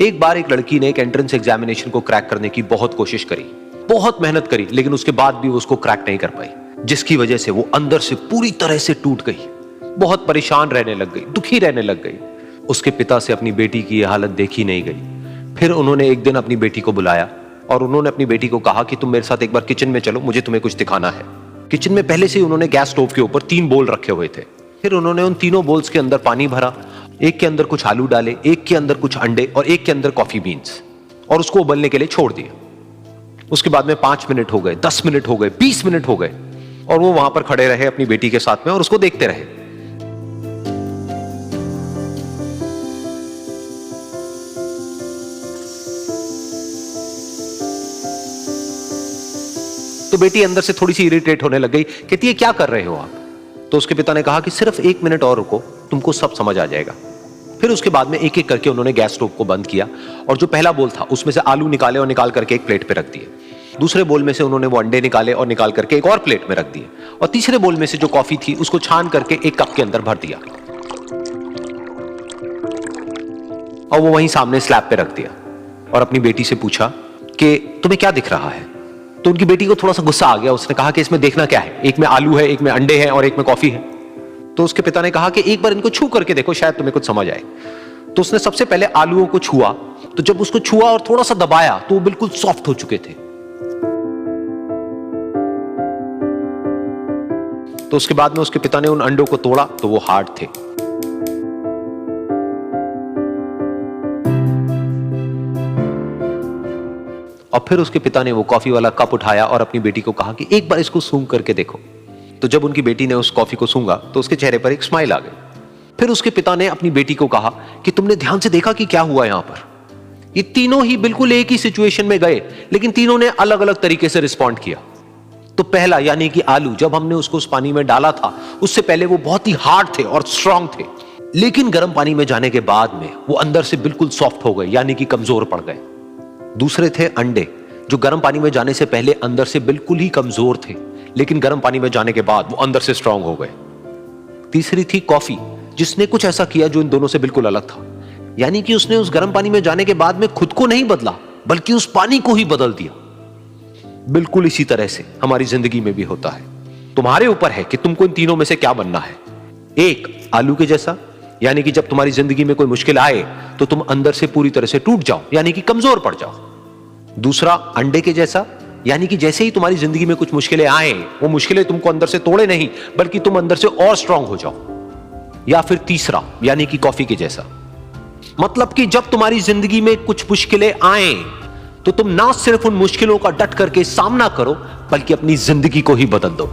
एक बार एक लड़की ने एक एंट्रेंस एग्जामिनेशन को क्रैक करने की बहुत कोशिश करी, बहुत मेहनत करी, लेकिन उसके बाद भी वो उसको क्रैक नहीं कर पाई, जिसकी वजह से वो अंदर से पूरी तरह से टूट गई, बहुत परेशान रहने लग गई, दुखी रहने लग गई। उसके पिता से अपनी बेटी की यह हालत देखी नहीं गई। फिर उन्होंने एक दिन अपनी बेटी को बुलाया और उन्होंने अपनी बेटी को कहा कि तुम मेरे साथ एक बार किचन में चलो, मुझे तुम्हें कुछ दिखाना है। किचन में पहले से ही उन्होंने गैस स्टोव के ऊपर 3 बोल रखे हुए थे। फिर उन्होंने उन तीनों बोल्स के अंदर पानी भरा, एक के अंदर कुछ आलू डाले, एक के अंदर कुछ अंडे और एक के अंदर कॉफी बीन्स, और उसको उबलने के लिए छोड़ दिया। उसके बाद में 5 मिनट हो गए, 10 मिनट हो गए, 20 मिनट हो गए, और वो वहां पर खड़े रहे अपनी बेटी के साथ में और उसको देखते रहे। तो बेटी अंदर से थोड़ी सी इरिटेट होने लग गई, कहती है क्या कर रहे हो आप? तो उसके पिता ने कहा कि सिर्फ 1 मिनट और रुको, तुमको सब समझ आ जाएगा। फिर उसके बाद में एक एक करके उन्होंने गैस स्टोव को बंद किया और जो पहला बोल था उसमें से आलू निकाले और निकाल करके एक प्लेट पे रख दिए। दूसरे बोल में से उन्होंने वो अंडे निकाले और निकाल करके एक और प्लेट में रख दिए, और तीसरे बोल में से जो कॉफी थी उसको छान करके एक कप के अंदर भर दिया और वो वहीं सामने स्लैब पे रख दिया और अपनी बेटी से पूछा कि तुम्हें क्या दिख रहा है? तो उनकी बेटी को थोड़ा सा गुस्सा आ गया। उसने कहा कि इसमें देखना क्या है, एक में आलू है, एक में अंडे हैं और एक में कॉफी है। तो उसके पिता ने कहा कि एक बार इनको छू करके देखो, शायद तुम्हें कुछ समझ आए। तो उसने सबसे पहले आलूओं को छुआ, तो जब उसको छुआ और थोड़ा सा दबाया तो वो बिल्कुल सॉफ्ट हो चुके थे। तो उसके बाद में उसके पिता ने उन अंडों को तोड़ा तो वो हार्ड थे। और फिर उसके पिता ने वो कॉफी वाला कप उठाया और अपनी बेटी को कहा कि एक बार इसको सूंघ करके देखो। तो जब उनकी बेटी ने उस कॉफी को सूंघा तो उसके चेहरे पर एक स्माइल आ गई। फिर उसके पिता ने अपनी बेटी को कहा कि तुमने ध्यान से देखा कि क्या हुआ यहां पर? ये तीनों ही बिल्कुल एक ही सिचुएशन में गए, लेकिन तीनों ने अलग अलग तरीके से रिस्पॉन्ड किया। तो पहला यानी कि आलू, जब हमने उसको उस पानी में डाला था उससे पहले वो बहुत ही हार्ड थे और स्ट्रांग थे, लेकिन गर्म पानी में जाने के बाद में वो अंदर से बिल्कुल सॉफ्ट हो गए, यानी कि कमजोर पड़ गए। दूसरे थे अंडे, जो गर्म पानी में जाने से पहले अंदर से बिल्कुल ही कमजोर थे, लेकिन गर्म पानी में जाने के बाद वो अंदर से स्ट्रांग हो गए। तीसरी थी कॉफी, जिसने कुछ ऐसा किया जो इन दोनों से बिल्कुल अलग था, यानी कि उसने उस गर्म पानी में जाने के बाद में खुद को नहीं बदला, बल्कि उस पानी को ही बदल दिया। बिल्कुल इसी तरह से हमारी जिंदगी में भी होता है। तुम्हारे ऊपर है कि तुमको इन तीनों में से क्या बनना है। एक, आलू के जैसा, यानी कि जब तुम्हारी जिंदगी में कोई मुश्किल आए तो तुम अंदर से पूरी तरह से टूट जाओ, यानी कि कमजोर पड़ जाओ। दूसरा, अंडे के जैसा, यानी कि जैसे ही तुम्हारी जिंदगी में कुछ मुश्किलें आए, वो मुश्किलें तुमको अंदर से तोड़े नहीं, बल्कि तुम अंदर से और स्ट्रांग हो जाओ। या फिर तीसरा, यानी कि कॉफी के जैसा, मतलब कि जब तुम्हारी जिंदगी में कुछ मुश्किलें आए तो तुम ना सिर्फ उन मुश्किलों का डट करके सामना करो, बल्कि अपनी जिंदगी को ही बदल दो।